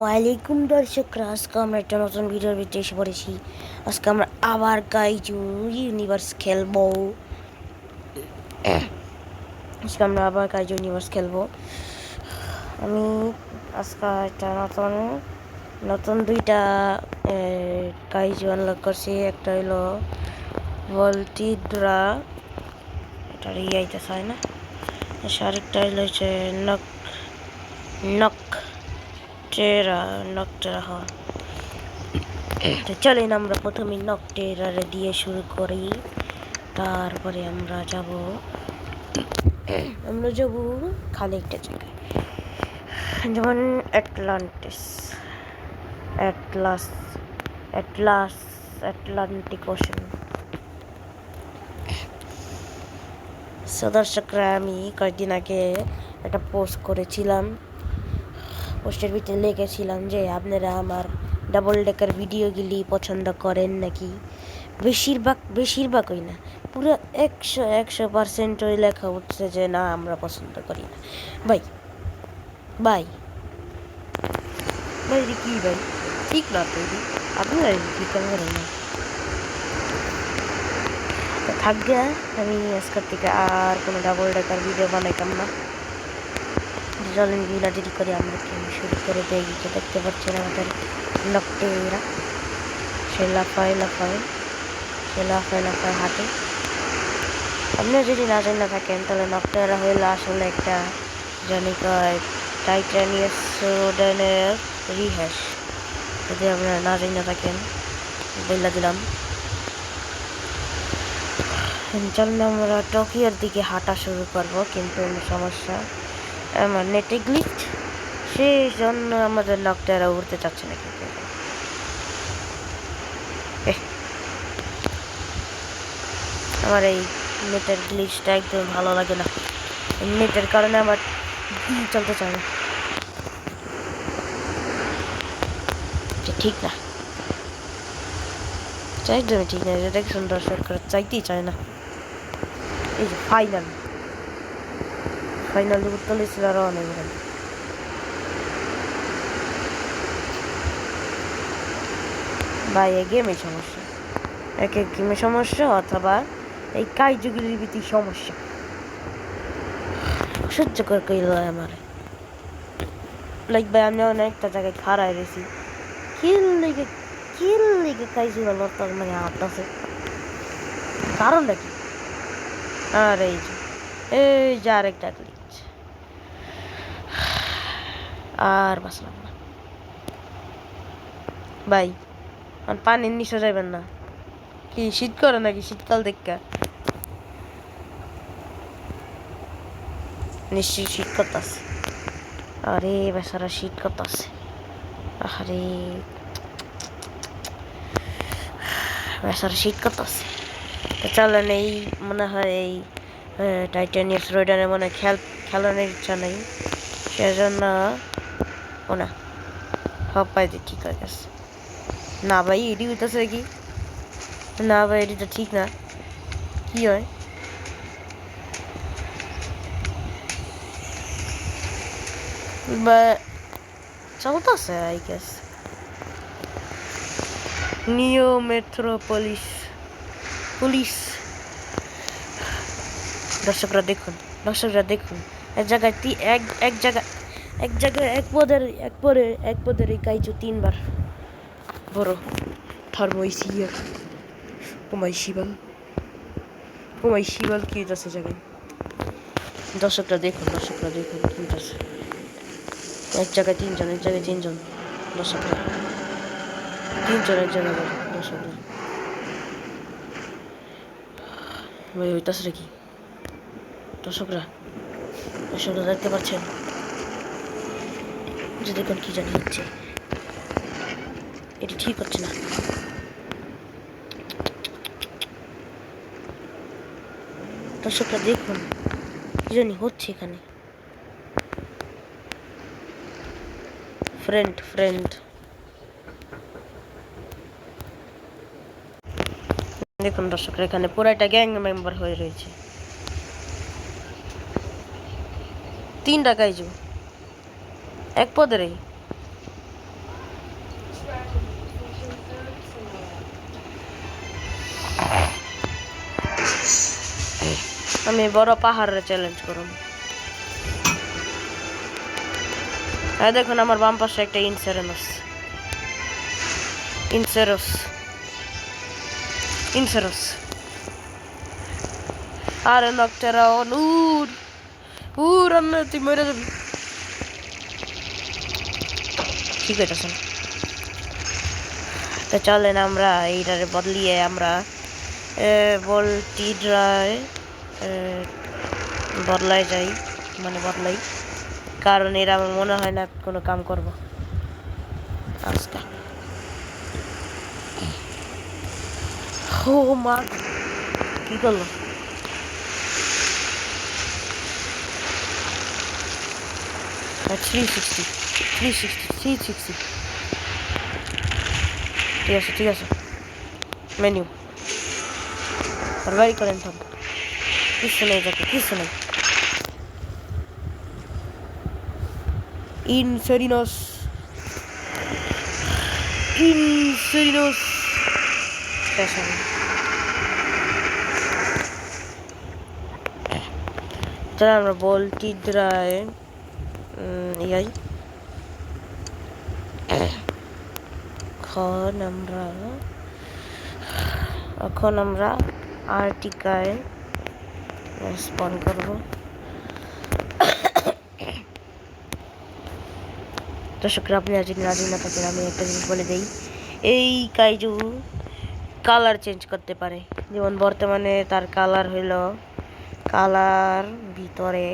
ওয়ালাইকুম দর্শকরা, আজকে আমরা একটা নতুন ভিডিওর ভিতরে এসে পড়েছি। আজকে আমরা আবার কাইজু ইউনিভার্স খেলবো। আমি আজকে একটা নতুন দুইটা কাইজু আনলক করছি। একটা হইলো ভলটিড্রা, এটা রিয়াইতে চায় না। আরেকটা হইলো হচ্ছে নকটেরা হওয়া। তো চলেন আমরা প্রথমে নকটেরারে দিয়ে শুরু করি। তারপরে আমরা যাব খালি একটা জায়গায়, যেমন অ্যাটলান্টিক ওশান। দর্শকরা, আমি কয়েকদিন আগে একটা পোস্ট করেছিলাম। পোস্টের ভিতরে লিখেছিলাম যে আপনারা আমার ডাবল ডেকার ভিডিওগুলি পছন্দ করেন নাকি। বেশিরভাগই না, পুরো 100% ওই লেখা উঠছে যে না, আমরা পছন্দ করি না। ভাই ভাই ভাই কি ভাই, ঠিক না তৈরি, আপনারা ঠিক করেন না। থাকবে, আমি আজকের থেকে আর কোনো ডাবল ডেকার ভিডিও বানাইতাম না। চলেন ভিডিও করে আমরা শুরু করে দেখি। দেখতে পাচ্ছেন আমাদের নকটেরা, সে লাফায় হাঁটে। আপনারা যদি না জানা থাকেন তাহলে নকটেরা হইলো আসলে একটা টাইটানিয়াস রোডেনের রিহ্যাশ। যদি আপনারা না জানা থাকেন বলে দিলাম। চলুন আমরা টোকিওর দিকে হাঁটা শুরু করব, কিন্তু সমস্যা আমার নেটে গ্লিচ, সেই জন্য আমাদের নকটেরা উড়তে চাচ্ছে না। কিন্তু আমার এই নেটের গ্লিচটা একদম ভালো লাগে না। নেটের কারণে আমার চলতে চায় না, ঠিক না, একদমই ঠিক না। এটা সুন্দর সরকার চাইতেই চায় না। এই যে ফাইনালি উত্তলে ছিল আরো অনেক ভাই। এই গেমে সমস্যা, এক গেমে সমস্যা, অথবা এই কাইজুগুলির ভিতরে সমস্যা। সহ্য করে কইল আমার লাইক ভাই, আমি অনেকটা জায়গায় খাড়ায় রয়েছি। কিল লিগে কাইজুগুলো তোর মানে আটটাছে, কারণটা কি? আর এই যে আরেকটা গ্লিচ, আর বাঁচলাম না ভাই। পানির নিচে যাবেন না কি? শীত করে নাকি? শীতকাল দেখা নিশ্চয়ই শীত করতেছে। আরে বেচারা শীত করতেছে। আরে বেচারা শীত করতেছে। তো চলেন, এই মনে হয় এই টাইটানিয়াস রোডারে মনে হয় খেলানোর ইচ্ছা নেই, সেজন্য ও না সব পাইতে ঠিক হয়ে গেছে। না ভাই, এটি হইতেছে কি? না ভাই, এটি তো ঠিক না। কি হয় বা চলতেছে আই গেস। নিও মেট্রোপলিস পুলিশ। দর্শকরা দেখুন এক জায়গায় এক পদের এই কাইজু তিনবার বড় থার্মোইসিয়ার ওমাই শিবাল কি আছে জায়গায়। দর্শকরা দেখুন কি আছে। এক জায়গায় তিনজন দর্শকরা, এক জায়গায় দর্শকরা। ভাই হইতাছে কি? দর্শকরা দেখতে পাচ্ছেন যে দেখুন কি জানি হচ্ছে, এটি ঠিক হচ্ছে না। দর্শকরা দেখুন কি জানি হচ্ছে এখানে। ফ্রেন্ড দেখুন দর্শকরা, এখানে পুরাটা গ্যাং মেম্বার হয়ে রয়েছে। 3টা কাইজু এক পদেরই। আমি বড় পাহাড়ে চ্যালেঞ্জ করব। হ্যাঁ দেখুন আমার বাম পাশে একটা ইনসেরেনস ইনসেরস ইনসেরস আরে নকটেরা ও নূর রান্না তুই মরে যাবি। ঠিক আছে তো চলেন আমরা এইটারে বদলিয়ে আমরা বলটিড্রায় বদলাই যাই, মানে বদলাই, কারণ এরা আমার মনে হয় না কোনো কাম করব আজকে। ও মা কি করলো? ঠিক আছে মেনু আর বাড়ি করেন তো কিছু নেই, যাকে কিছু নেই। ইনসেরিনোস তাহলে আমরা বলটিড্রায় ইয়াই এখন আমরা আর্টিকায় স্পন করব। দর্শকরা আপনি যদি রাজি না থাকেন আমি একটা জিনিস বলে দিই, এই কাইজু কালার চেঞ্জ করতে পারে। যেমন বর্তমানে তার কালার হইল কালার ভিতরে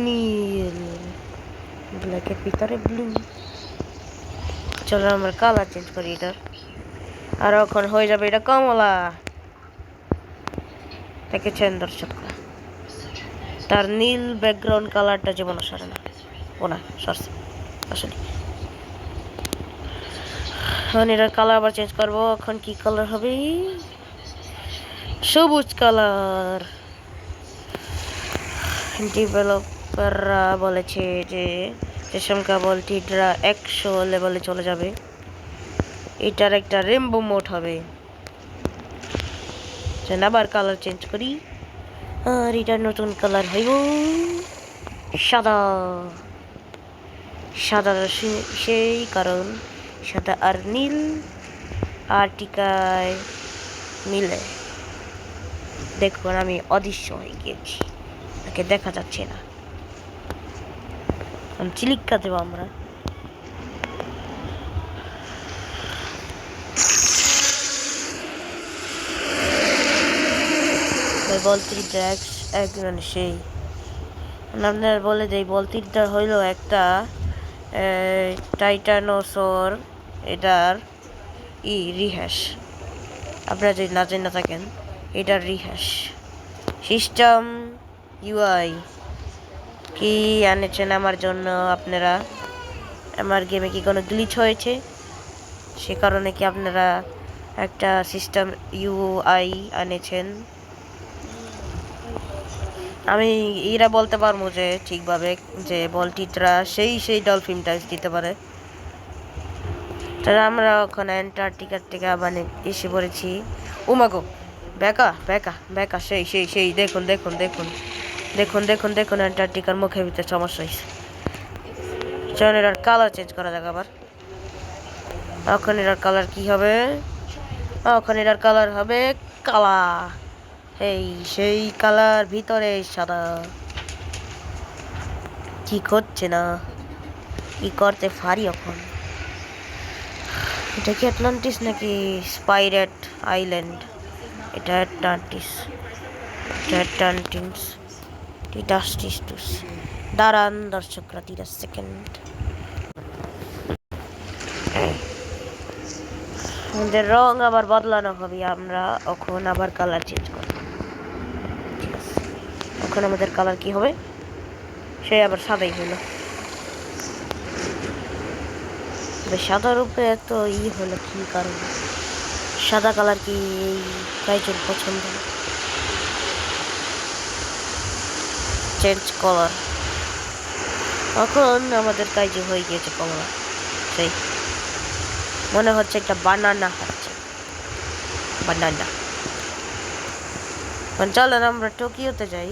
নীল, ব্ল্যাকের ভিতরে ব্লু। চলো আমরা কালার চেঞ্জ করি এটার, আর এখন হয়ে যাবে এটা কমলা। দেখেছেন দর্শকরা তার নীল ব্যাকগ্রাউন্ড কালারটা যেমন সরে না, ও না সরছে আসলে। এখন এটার কালার আবার চেঞ্জ করবো। এখন কি কালার হবে? সবুজ কালার। ডেভেলপাররা বলেছে যে রেশমকা বলটিড্রা 100 লেভেলে চলে যাবে, এটার একটা রেমবো মোড হবে। আবার কালার চেঞ্জ করি, আর এটার নতুন কালার হইব সাদা। সাদা সেই কারণ সাদা আর নীল আর্টিকায় মিলে। দেখুন আমি অদৃশ্য হয়ে গিয়েছি, তাকে দেখা যাচ্ছে না। চিলিকা দেব আমরা। বলটিড্রা একজন সেই আপনার বলে দেই, বলটিড্রা হইল একটা টাইটানোসর, এটার রিহাস। আপনারা যদি না জেনে থাকেন এটার রিহাস। সিস্টেম ইউআই কি আনেছেন আমার জন্য আপনারা? আমার গেমে কি কোনো গ্লিচ হয়েছে সে কারণে কি আপনারা একটা সিস্টেম ইউআই আনেছেন? আমি এরা বলতে পারবো যে ঠিকভাবে যে বলটিড্রা সেই ডলফিন টাইপ দিতে পারে। তাহলে আমরা ওখানে অ্যান্টার্কটিকার থেকে মানে এসে পড়েছি। উমাগো বেকা বেকা বেকা সেই দেখুন দেখুন দেখুন দেখুন দেখুন দেখুন অ্যান্টার্কটিকার মুখের ভিতরে সমস্যা হয়েছে। চলুন এটার কালার চেঞ্জ করা যাক আবার। এখন এটার কালার কি হবে? এখন এটার কালার হবে কালা। সেই কালার ভিতরে সাদা। কি করছে না, কি করতে পারি এখন? এটা কি আটলান্টিস নাকি স্পাইরেট আইল্যান্ড? এটা আটলান্টিস, এটা আটলান্টিস, টিটাস্টিস। দাঁড়ান দর্শকরা 30 সেকেন্ড। আমাদের রং আবার বদলানো হবে, আমরা এখন আবার কালার চেঞ্জ করব। ঠিক আছে, এখন আমাদের কালার কি হবে? সে আবার সাদাই হলো। সাদার উপরে এত হলো কি কারণ? সাদা কালার কি এই কাইজুর পছন্দ? Change colour. এখন আমাদের কাইজু হয়ে গিয়েছে কমলা। সেই মনে হচ্ছে একটা বানানা খাচ্ছে, বানানা। চলেন আমরা টোকিওতে যাই,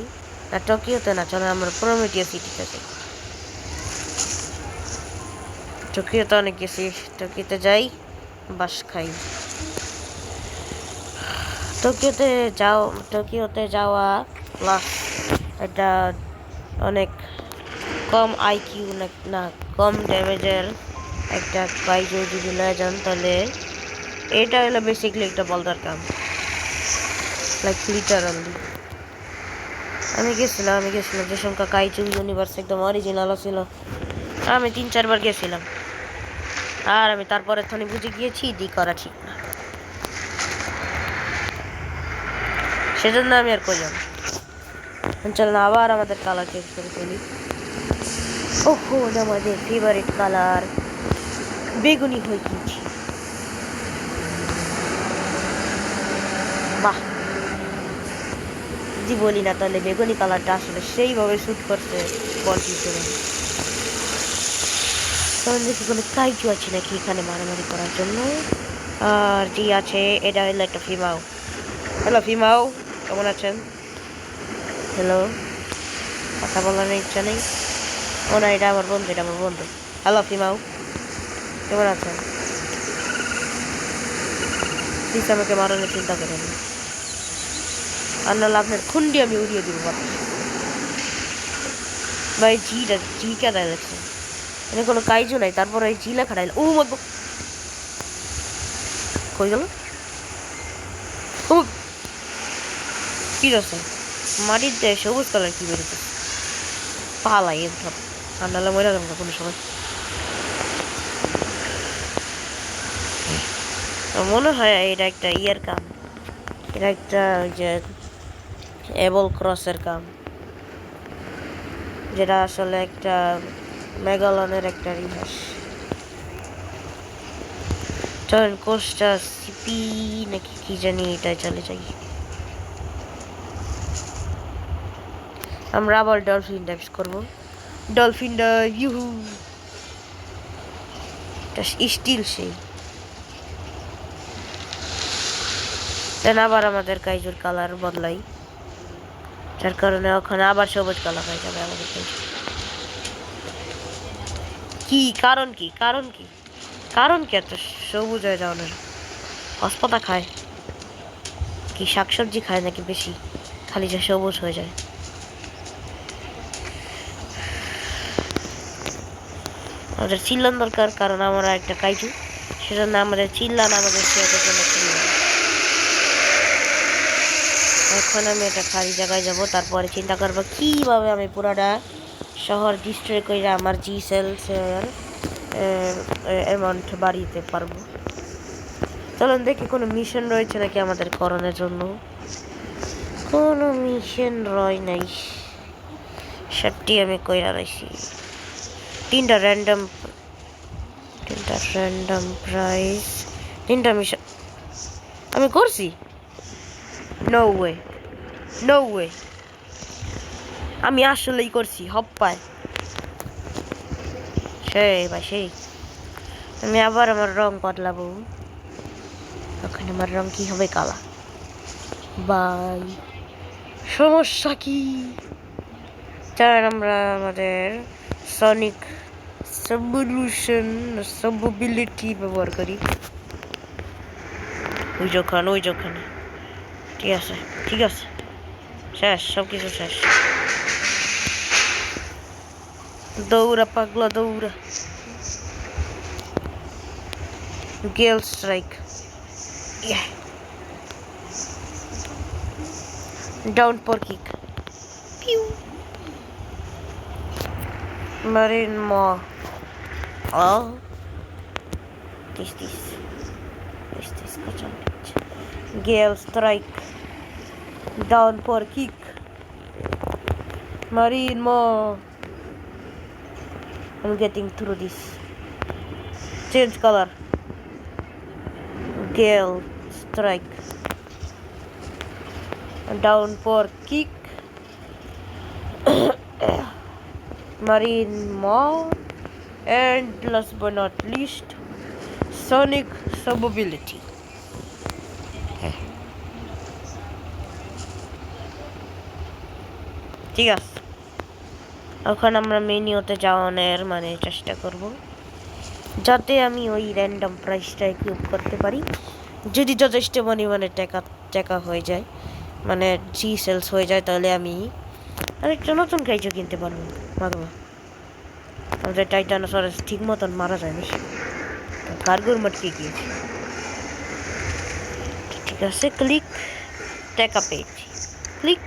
না টোকিওতে না, চলেন আমরা প্রমিটিয়া সিটিতে যাই। টোকিওতে অনেক গেছি, টোকিওতে যাই, বাস খাই। টোকিওতে যাওয়া প্লাস এটা অনেক কম আইকিউ না কম ড্যামেজের একটা কাইজু যদি লয়ে যান, তাহলে এটা হলো বেসিকলি একটা বলদার কাম, লাইক লিটারালি। আমি গেছিলাম যে সংখ্যা কাইজু ইউনিভার্স একদম অরিজিনাল ছিল, আমি 3-4 বার গেছিলাম, আর আমি তারপরে থানি বুঝে গিয়েছি দি করা ঠিক না, সেজন্য আমি আর কইলাম। চল আবার আমাদের কালার চেঞ্জ করে ফেলি। ওহো, আমাদের ফেভারিট কালার বেগুনি হয়ে গিয়েছি। বাহ, জি বলি না, তাহলে বেগুনি কালারটা আসলে সেইভাবে শ্যুট করছে বল হিসেবে। তখন দেখি কোনো কাইজু আছে নাকি এখানে মারামারি করার জন্য, আর জি আছে, এটা হলো একটা ফিমাও। হ্যালো ফিমাও, কেমন আছেন? হ্যালো, কথা বলার ইচ্ছা নেই? ও না, এটা আমার বন্ধু, হ্যালো ফিমাও, কেমন আছেন? প্লিজ আমাকে মারানোর চিন্তা করেন না, আর নাহলে আপনার খুন্ডি আমি উড়িয়ে দিব বাতাস। ভাই জি কেদায় লাগছে, এখানে কোনো কাইজু নাই, তারপর এই জি লেখা ও মগ কই গেল? ও কি রয়েছে মাটিতে সবুজ কালার কি বেরোচ্ছে? পালাই একদম, আর নাহলে মরে যাবো না কোনো সময়। মনে হয় এটা একটা ইয়ের কাম, এটা একটা যে এবল ক্রসের কাম, যেটা আসলে একটা মেগালনের একটা রিহাস। চলেন কোস্টা সিপি নাকি কি জানি এটাই চলে যাই। আমরা আবার ডলফিন ডাইভস করবো, ডলফিন ডাইভ, ইউহু, এটা স্টিল সেই। দেন আবার আমাদের কাইজুর কালার বদলাই, যার কারণে ওখানে আবার সবুজ কালার হয়ে যাবে আমাদের কাইজু। কি কারণ কি এত সবুজ হয়ে যাওয়ার? হসপাতা খায় কি, শাকসবজি খায় নাকি বেশি, খালি যে সবুজ হয়ে যায়? আমাদের চিল্লান দরকার, কারণ আমরা একটা কাইজু, সেজন্য আমাদের চিল্লান আমাদের সেটার জন্য চিল্লান। এখন আমি একটা খালি জায়গায় যাব, তারপরে চিন্তা করবো কিভাবে আমি পুরাটা শহর ডিস্ট্রয় করে আমার জি সেলসের অ্যামাউন্ট বাড়িতে পারবো। চলুন দেখি কোনো মিশন রয়েছে নাকি আমাদের করণের জন্য। কোনো মিশন রয় নাই, সেটি আমি কইরা রয়েছি। তিনটা র্যান্ডম প্রাইস, তিনটা মিশন আমি করছি। নো ওয়ে, আমি আসলেই করছি, হপ্পায় সেই আমি আবার আমার রং বদলাবো, ওখানে আমার রং কি হবে? কালা। বাই, সমস্যা কি? চার আমরা আমাদের সনিক সাববিলিটি ব্যবহার করি। ওই যখন ঠিক আছে, শেষ, সব কিছু শেষ। দৌড়া পাগলা দৌড়া, গেল স্ট্রাইক, ডাউনপোর কিক, পিউ, marine maw, oh this gale strike, downpour kick, marine maw. I'm getting through this. Change color, gale strike, downpour kick, marine maw, and last but not least, sonic subability. ঠিক আছে, এখন আমরা মেনুতে যাওয়ানোর মানে চেষ্টা করব, যাতে আমি ওই র্যান্ডম প্রাইসটা কিউব করতে পারি। যদি যথেষ্ট পরিমাণে টাকা হয়ে যায়, মানে জি সেলস হয়ে যায়, তাহলে আমি আরেকটা নতুন ক্রাইচও কিনতে পারবো। মাগমা, আমাদের টাইটানোসরাস ঠিক মতন মারা যায়নি, কার্গোর মটকে গিয়েছে। ঠিক আছে, ক্লিক, টাকা পেয়েছি, ক্লিক,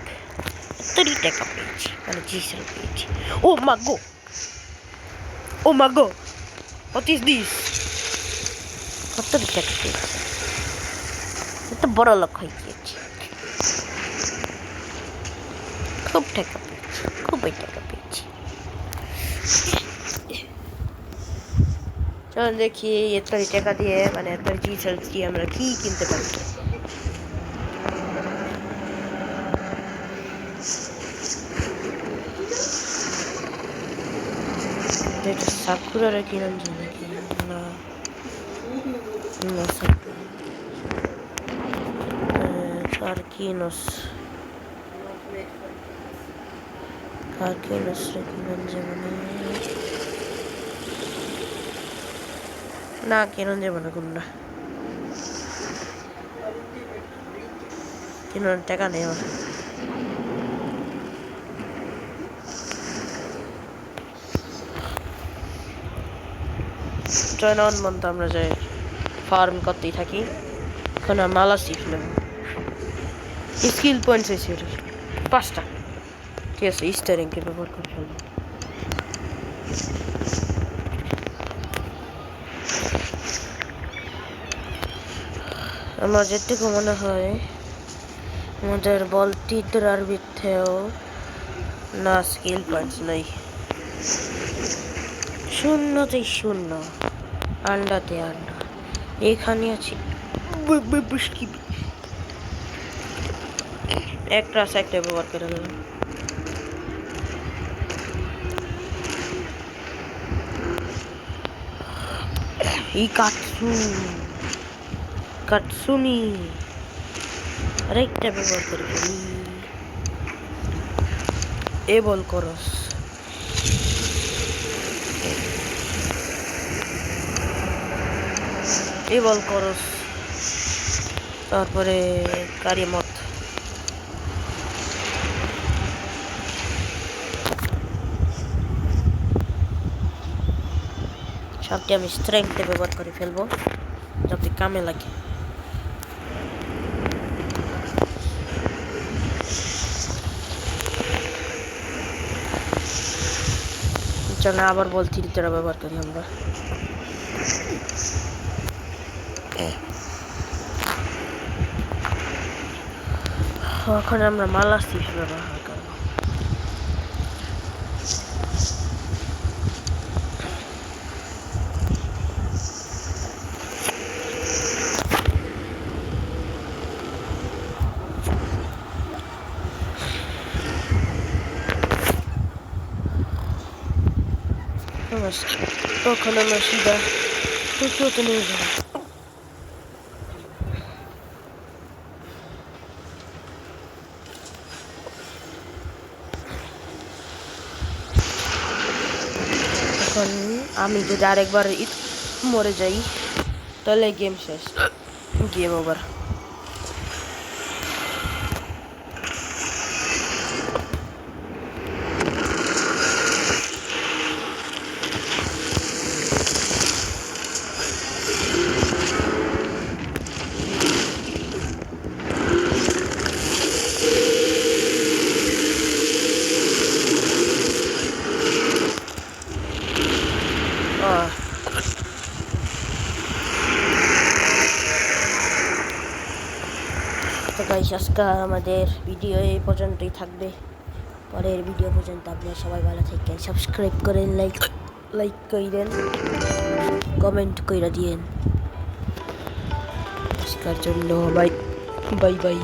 30 টাকা পেয়েছি, মানে জি সেল পেয়েছি। ও মাগো, ও মাগো, হোয়াট ইজ দিস? 70 টাকা পেয়েছি, এত বড় লোক হয়ে গিয়েছি। খুব টাকা পেয়েছি, খুবই টাকা পেয়েছি। চলুন দেখি এত টাকা দিয়ে, মানে এত জি সেলস দিয়ে আমরা কি কিনতে পারি। এটা সাকুরারে কিনন যায় নাকি? না না, সাকুরা কার্কিনোস রে কিনন যাবে না, কিনন যাবে না, কোনটা কিনন টাকা নেই আমার। জয়নন মন্ত্র আমরা যাই ফার্ম করতেই থাকি। এখন মালা শিখলাম, স্কিল পয়েন্টস হয়েছে 5টা। ঠিক আছে, স্টারিংকে ব্যবহার করে ফেলবো। আমার যেটুকু মনে হয় আমাদের বলটিদ্রার ভিত্তেও না স্কিল পয়েন্টস নেই। শূন্যতেই শূন্য, আন্ডাতে আন্ডা। এখানে আছি একটা ব্যবহার করে নিলাম। কাটসুনি আরেকটা ব্যবহার করে ফেলি। এবল করস, তারপরে কারিমত। সবটি আমি স্ট্রেংথে ব্যবহার করে ফেলবো, যাতে কামে লাগে। চলো আবার বলছি তারা ব্যবহার করি আমরা। এখন আমরা মালা সিফ ব্যবহার করবো। তখন আমরা সিধা টোকিওতে নিয়ে যাবো। এখন আমি যদি আরেকবার মরে যাই, তাহলে গেম শেষ, গেম ওভার। তো গাইস, আজকে আমাদের ভিডিও এই পর্যন্তই থাকবে। পরের ভিডিও পর্যন্ত আপনারা সবাই ভালো থাকেন, সাবস্ক্রাইব করেন, লাইক করেন, কমেন্ট করে দিয়েন। আজকের জন্য বাই বাই।